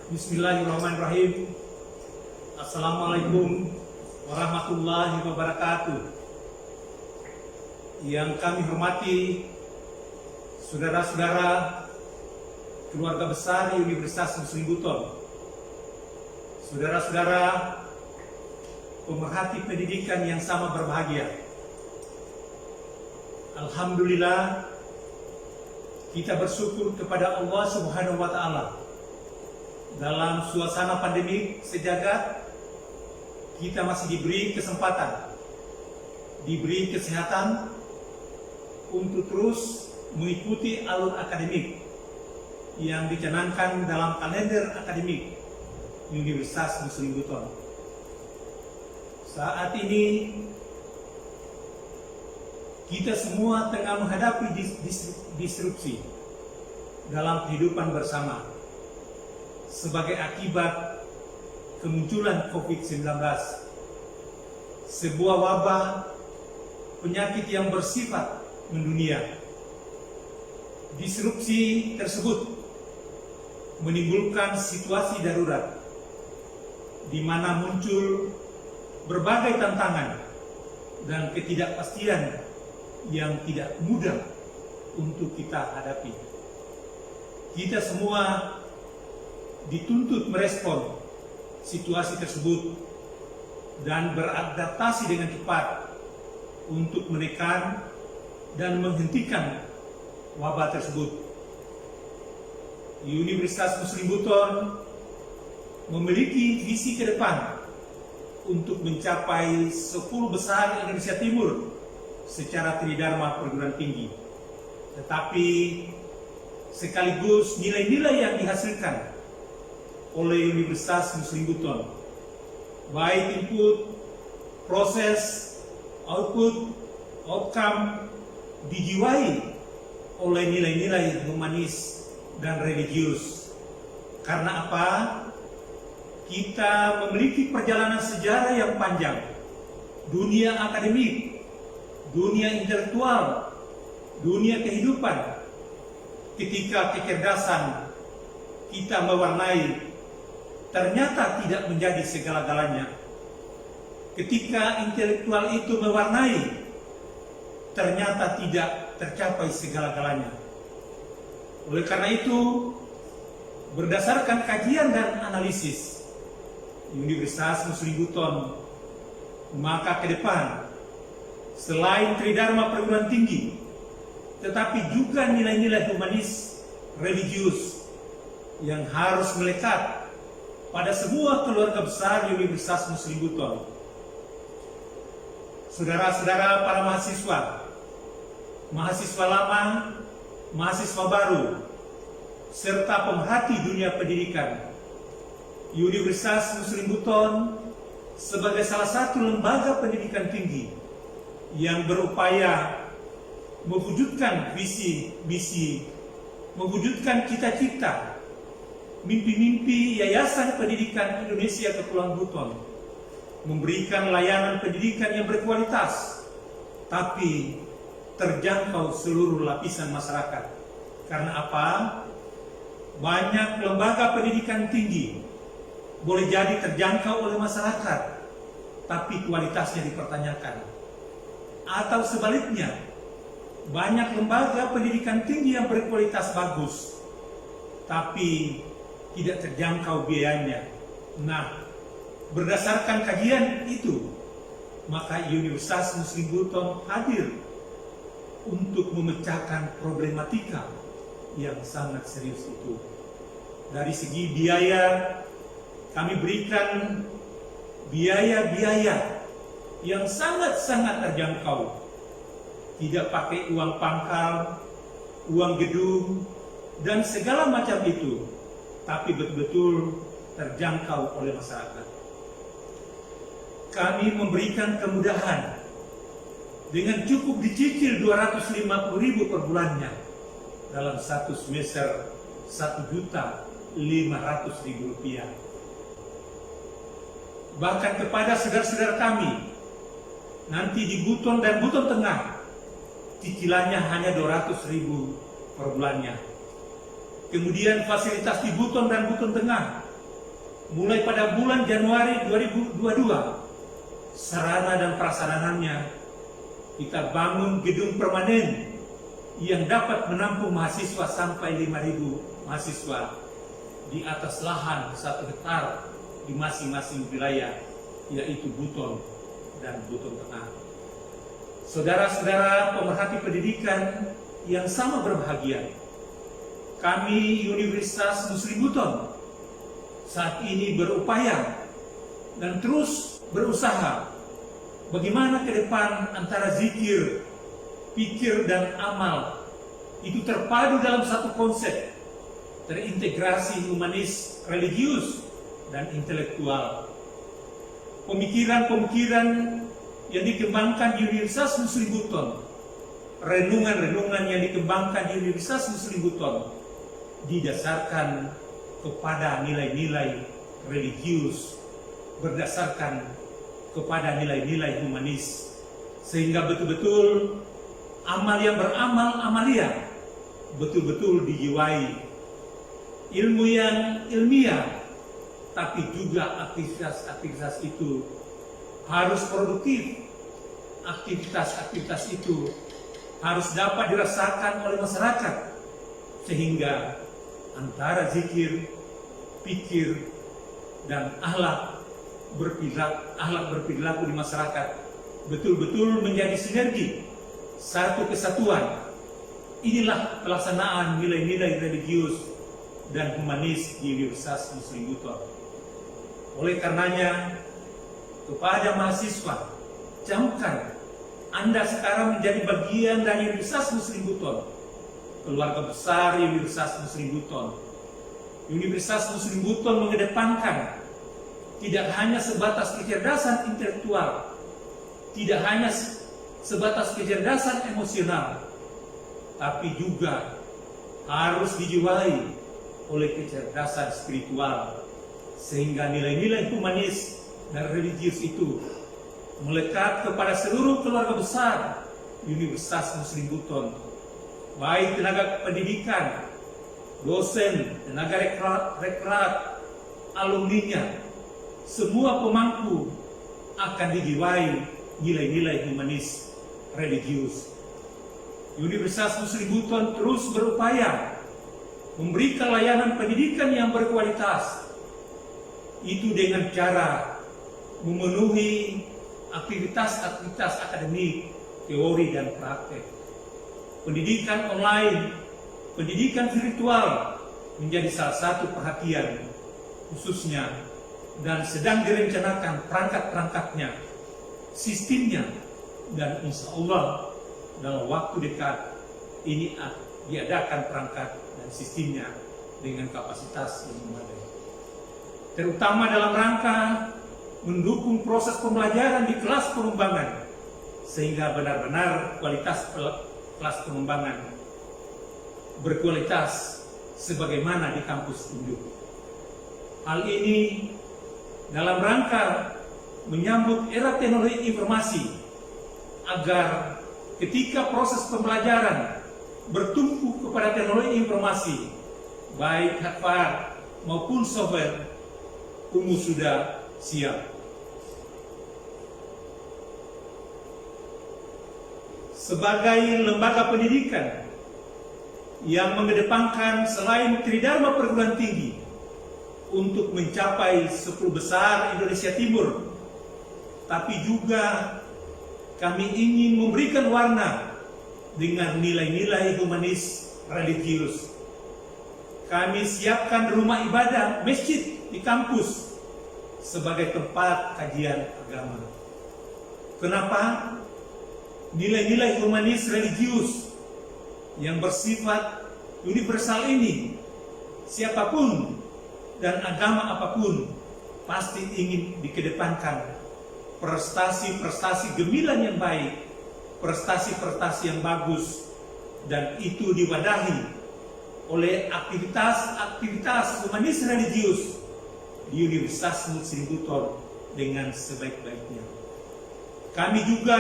Bismillahirrahmanirrahim. Assalamualaikum warahmatullahi wabarakatuh. Yang kami hormati saudara-saudara keluarga besar Universitas Muslim Buton, saudara-saudara pemerhati pendidikan yang sama berbahagia. Alhamdulillah, kita bersyukur kepada Allah Subhanahu wa Ta'ala. Dalam suasana pandemi sejagat, kita masih diberi kesempatan, diberi kesehatan untuk terus mengikuti alur akademik yang dicanangkan dalam kalender akademik Universitas Muslim Buton. Saat ini kita semua tengah menghadapi disrupsi dalam kehidupan bersama sebagai akibat kemunculan COVID-19, sebuah wabah penyakit yang bersifat mendunia. Disrupsi tersebut menimbulkan situasi darurat di mana muncul berbagai tantangan dan ketidakpastian yang tidak mudah untuk kita hadapi. Kita semua dituntut merespon situasi tersebut dan beradaptasi dengan cepat untuk menekan dan menghentikan wabah tersebut. Universitas Muslim Buton memiliki visi ke depan untuk mencapai 10 besar Indonesia Timur secara tridharma perguruan tinggi, tetapi sekaligus nilai-nilai yang dihasilkan oleh Universitas Muslim Buton, baik input, proses, output, outcome, dijiwai oleh nilai-nilai humanis dan religius. Karena apa? Kita memiliki perjalanan sejarah yang panjang, dunia akademik, dunia intelektual, dunia kehidupan. Ketika kecerdasan kita mewarnai, ternyata tidak menjadi segala-galanya. Ketika intelektual itu mewarnai, ternyata tidak tercapai segala-galanya. Oleh karena itu, berdasarkan kajian dan analisis Universitas Muslim Buton, maka ke depan selain tridharma perguruan tinggi, tetapi juga nilai-nilai humanis, religius yang harus melekat pada semua keluarga besar Universitas Muslim Buton. Saudara-saudara para mahasiswa, mahasiswa lama, mahasiswa baru, serta pemerhati dunia pendidikan, Universitas Muslim Buton sebagai salah satu lembaga pendidikan tinggi yang berupaya mewujudkan visi-misi, mewujudkan cita-cita, mimpi-mimpi Yayasan Pendidikan Indonesia Kepulauan Buton, memberikan layanan pendidikan yang berkualitas, tapi terjangkau seluruh lapisan masyarakat. Karena apa? Banyak lembaga pendidikan tinggi boleh jadi terjangkau oleh masyarakat, tapi kualitasnya dipertanyakan. Atau sebaliknya, banyak lembaga pendidikan tinggi yang berkualitas bagus, tapi tidak terjangkau biayanya. Nah, berdasarkan kajian itu, maka Universitas Muslim Buton hadir untuk memecahkan problematika yang sangat serius itu. Dari segi biaya, kami berikan biaya-biaya yang sangat-sangat terjangkau. Tidak pakai uang pangkal, uang gedung, dan segala macam itu, tapi betul-betul terjangkau oleh masyarakat. Kami memberikan kemudahan dengan cukup dicicil 250.000 per bulannya dalam satu semester, Rp1.500.000. Bahkan kepada saudara-saudara kami nanti di Buton dan Buton Tengah, cicilannya hanya 200.000 per bulannya. Kemudian fasilitas di Buton dan Buton Tengah mulai pada bulan Januari 2022, sarana dan prasarananya kita bangun gedung permanen yang dapat menampung mahasiswa sampai 5.000 mahasiswa di atas lahan 1 hektar di masing-masing wilayah, yaitu Buton dan Buton Tengah. Saudara-saudara pemerhati pendidikan yang sama berbahagia, kami Universitas Muslim Buton saat ini berupaya dan terus berusaha bagaimana ke depan antara zikir, pikir, dan amal itu terpadu dalam satu konsep, terintegrasi humanis, religius, dan intelektual. Pemikiran-pemikiran yang dikembangkan di Universitas Muslim Buton, renungan-renungan yang dikembangkan di Universitas Muslim Buton didasarkan kepada nilai-nilai religius, berdasarkan kepada nilai-nilai humanis, sehingga betul-betul amal yang beramal amalia betul-betul dijiwai, ilmu yang ilmiah, tapi juga aktivitas-aktivitas itu harus produktif. Aktivitas-aktivitas itu harus dapat dirasakan oleh masyarakat, sehingga antara zikir, pikir, dan akhlak berperilaku di masyarakat betul-betul menjadi sinergi, satu kesatuan. Inilah pelaksanaan nilai-nilai religius dan humanis di Universitas Muslim Buton. Oleh karenanya, kepada mahasiswa, camkan Anda sekarang menjadi bagian dari Universitas Muslim Buton, keluarga besar Universitas Muslim Buton. Universitas Muslim Buton mengedepankan tidak hanya sebatas kecerdasan intelektual, tidak hanya sebatas kecerdasan emosional, tapi juga harus dijiwai oleh kecerdasan spiritual, sehingga nilai-nilai humanis dan religius itu melekat kepada seluruh keluarga besar Universitas Muslim Buton, baik tenaga pendidikan, dosen, tenaga rektorat, alumninya, semua pemangku akan dijiwai nilai-nilai humanis religius. Universitas Muslim Buton terus berupaya memberikan layanan pendidikan yang berkualitas, itu dengan cara memenuhi aktivitas-aktivitas akademik, teori, dan praktek. Pendidikan online, pendidikan virtual menjadi salah satu perhatian khususnya, dan sedang direncanakan perangkat-perangkatnya, sistemnya, dan insya Allah dalam waktu dekat ini diadakan perangkat dan sistemnya dengan kapasitas yang memadai, terutama dalam rangka mendukung proses pembelajaran di kelas pengembangan, sehingga benar-benar kualitas kelas pengembangan berkualitas sebagaimana di kampus induk. Hal ini dalam rangka menyambut era teknologi informasi, agar ketika proses pembelajaran bertumpu kepada teknologi informasi, baik hardware maupun software, UMU sudah siap. Sebagai lembaga pendidikan yang mengedepankan selain Tridharma perguruan tinggi untuk mencapai 10 besar Indonesia Timur, tapi juga kami ingin memberikan warna dengan nilai-nilai humanis religius. Kami siapkan rumah ibadah masjid di kampus sebagai tempat kajian agama. Kenapa? Nilai-nilai humanis religius yang bersifat universal ini, siapapun dan agama apapun pasti ingin dikedepankan prestasi-prestasi gemilang yang baik, prestasi-prestasi yang bagus, dan itu diwadahi oleh aktivitas-aktivitas humanis religius di Universitas Muslim Buton dengan sebaik-baiknya. Kami juga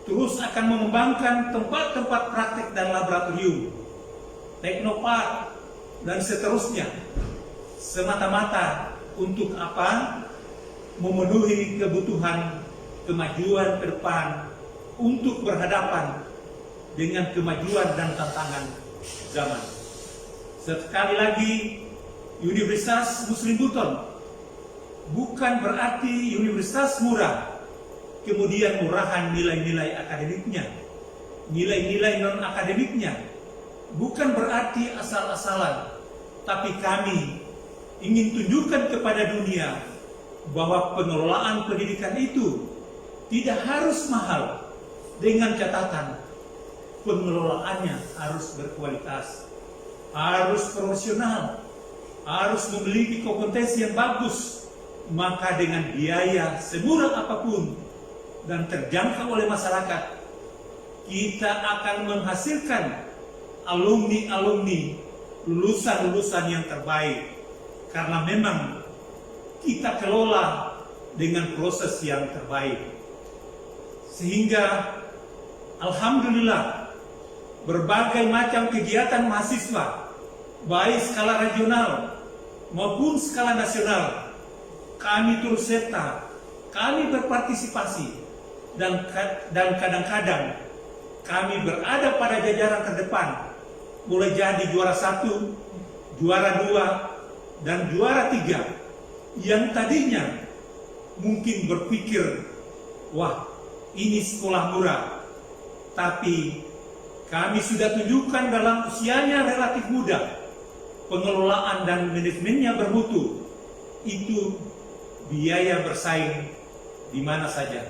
terus akan mengembangkan tempat-tempat praktek dan laboratorium, teknopark, dan seterusnya, semata-mata Untuk apa? Memenuhi kebutuhan kemajuan ke depan untuk berhadapan dengan kemajuan dan tantangan zaman. Sekali lagi, Universitas Muslim Buton bukan berarti universitas murah, kemudian murahan nilai-nilai akademiknya, nilai-nilai non-akademiknya. Bukan berarti asal-asalan, tapi kami ingin tunjukkan kepada dunia bahwa pengelolaan pendidikan itu tidak harus mahal, dengan catatan pengelolaannya harus berkualitas, harus profesional, harus memiliki kompetensi yang bagus. Maka dengan biaya semurah apapun dan terjangkau oleh masyarakat, kita akan menghasilkan alumni-alumni, lulusan-lulusan yang terbaik. Karena memang kita kelola dengan proses yang terbaik. Sehingga alhamdulillah berbagai macam kegiatan mahasiswa, baik skala regional maupun skala nasional, kami turut serta, kami berpartisipasi, dan kadang-kadang kami berada pada jajaran terdepan, mulai jadi juara 1, juara 2, dan juara 3, yang tadinya mungkin berpikir, wah ini sekolah murah, tapi kami sudah tunjukkan dalam usianya relatif muda, pengelolaan dan manajemennya bermutu, itu biaya bersaing di mana saja.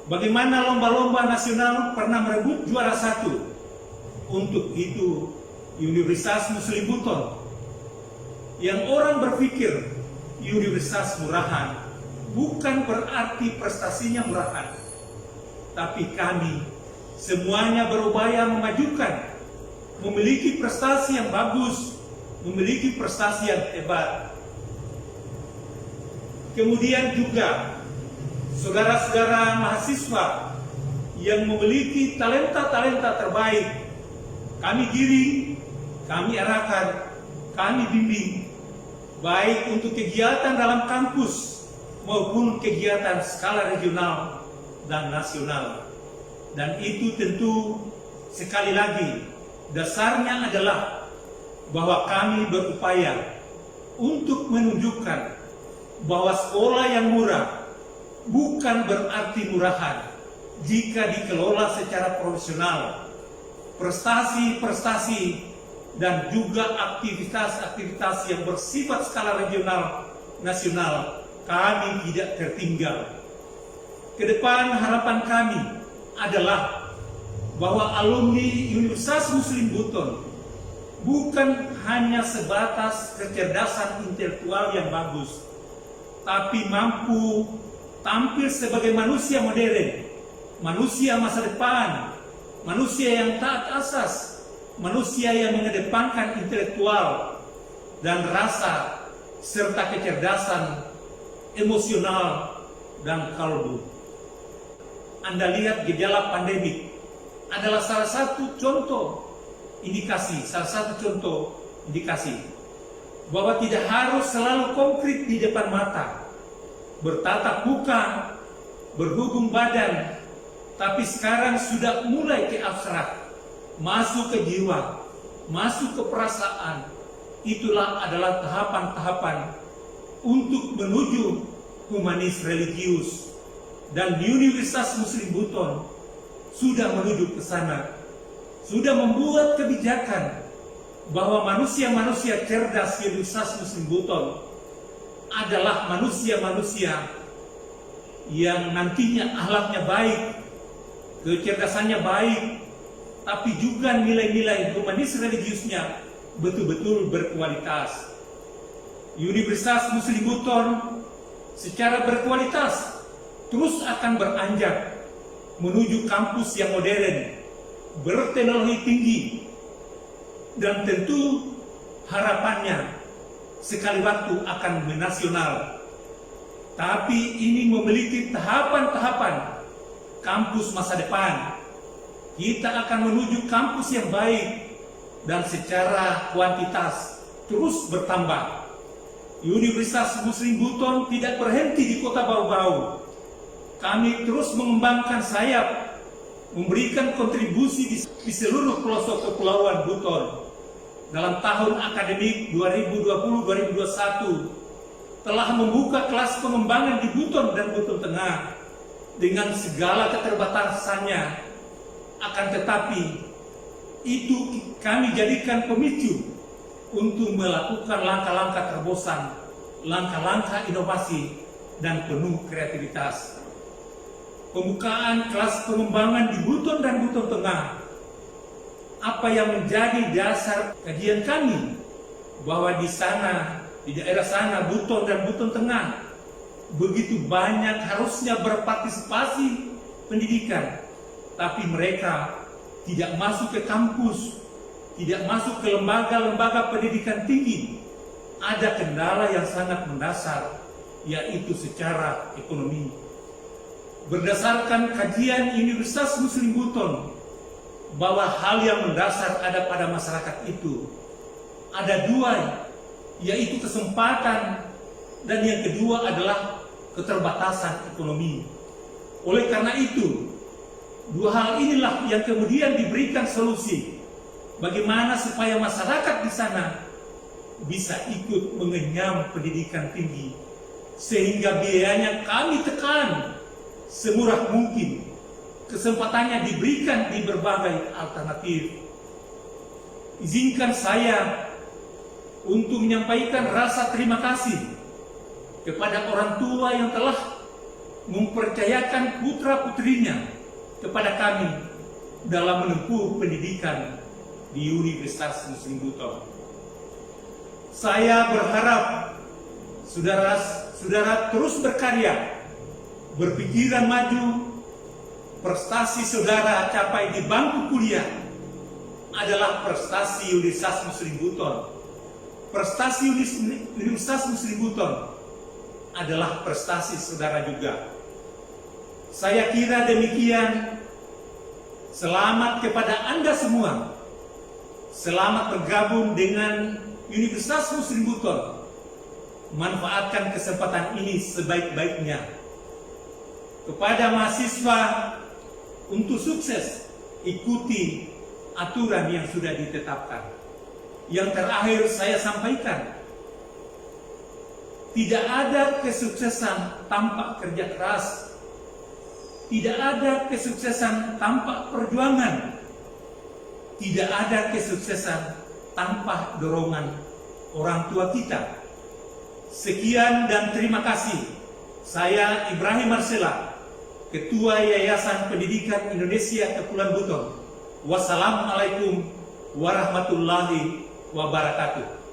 Bagaimana lomba-lomba nasional pernah merebut juara 1. Untuk itu Universitas Muslim Buton, yang orang berpikir universitas murahan, bukan berarti prestasinya murahan, tapi kami semuanya berupaya memajukan, memiliki prestasi yang bagus, memiliki prestasi yang hebat. Kemudian juga saudara-saudara mahasiswa yang memiliki talenta-talenta terbaik, kami giring, kami arahkan, kami bimbing, baik untuk kegiatan dalam kampus maupun kegiatan skala regional dan nasional. Dan itu tentu sekali lagi dasarnya adalah bahwa kami berupaya untuk menunjukkan bahwa sekolah yang murah bukan berarti murahan jika dikelola secara profesional. Prestasi-prestasi dan juga aktivitas-aktivitas yang bersifat skala regional nasional kami tidak tertinggal. Kedepan harapan kami adalah bahwa alumni Universitas Muslim Buton bukan hanya sebatas kecerdasan intelektual yang bagus, tapi mampu tampil sebagai manusia modern, manusia masa depan, manusia yang taat asas, manusia yang mengedepankan intelektual dan rasa serta kecerdasan emosional dan kalbu. Anda lihat gejala pandemik adalah salah satu contoh indikasi bahwa tidak harus selalu konkret di depan mata, bertatap muka, berhubung badan, tapi sekarang sudah mulai ke abstrak, masuk ke jiwa, masuk ke perasaan. Itulah adalah tahapan-tahapan untuk menuju humanis religius, dan Universitas Muslim Buton sudah menuju ke sana, sudah membuat kebijakan bahwa manusia-manusia cerdas di Universitas Muslim Buton adalah manusia-manusia yang nantinya akhlaknya baik, kecerdasannya baik, tapi juga nilai-nilai humanis religiusnya betul-betul berkualitas. Universitas Muslim Buton secara berkualitas terus akan beranjak menuju kampus yang modern, berteknologi tinggi, dan tentu harapannya sekali waktu akan menasional. Tapi ini memiliki tahapan-tahapan kampus masa depan. Kita akan menuju kampus yang baik dan secara kuantitas terus bertambah. Universitas Muslim Buton tidak berhenti di kota Bau-Bau. Kami terus mengembangkan sayap, memberikan kontribusi di seluruh pelosok kepulauan Buton. Dalam tahun akademik 2020-2021 telah membuka kelas pengembangan di Buton dan Buton Tengah dengan segala keterbatasannya. Akan tetapi itu kami jadikan pemicu untuk melakukan langkah-langkah terobosan, langkah-langkah inovasi dan penuh kreativitas. Pembukaan kelas pengembangan di Buton dan Buton Tengah, apa yang menjadi dasar kajian kami, bahwa di sana, di daerah sana, Buton dan Buton Tengah, begitu banyak harusnya berpartisipasi pendidikan, tapi mereka tidak masuk ke kampus, tidak masuk ke lembaga-lembaga pendidikan tinggi. Ada kendala yang sangat mendasar, yaitu secara ekonomi. Berdasarkan kajian Universitas Muslim Buton, bahwa hal yang mendasar ada pada masyarakat itu ada dua, yaitu kesempatan, dan yang kedua adalah keterbatasan ekonomi. Oleh karena itu, dua hal inilah yang kemudian diberikan solusi bagaimana supaya masyarakat di sana bisa ikut mengenyam pendidikan tinggi, sehingga biayanya kami tekan semurah mungkin. Kesempatannya diberikan di berbagai alternatif. Izinkan saya untuk menyampaikan rasa terima kasih kepada orang tua yang telah mempercayakan putra-putrinya kepada kami dalam menempuh pendidikan di Universitas Muslim Buton. Saya berharap saudara-saudara terus berkarya, berpikiran maju. Prestasi saudara capai di bangku kuliah adalah prestasi Universitas Muslim Buton. Prestasi Universitas Muslim Buton adalah prestasi saudara juga. Saya kira demikian. Selamat kepada Anda semua. Selamat bergabung dengan Universitas Muslim Buton. Manfaatkan kesempatan ini sebaik-baiknya. Kepada mahasiswa, untuk sukses, ikuti aturan yang sudah ditetapkan. Yang terakhir saya sampaikan, tidak ada kesuksesan tanpa kerja keras. Tidak ada kesuksesan tanpa perjuangan. Tidak ada kesuksesan tanpa dorongan orang tua kita. Sekian dan terima kasih. Saya Ibrahim Marsela, Ketua Yayasan Pendidikan Indonesia Kepulauan Buton. Wassalamualaikum warahmatullahi wabarakatuh.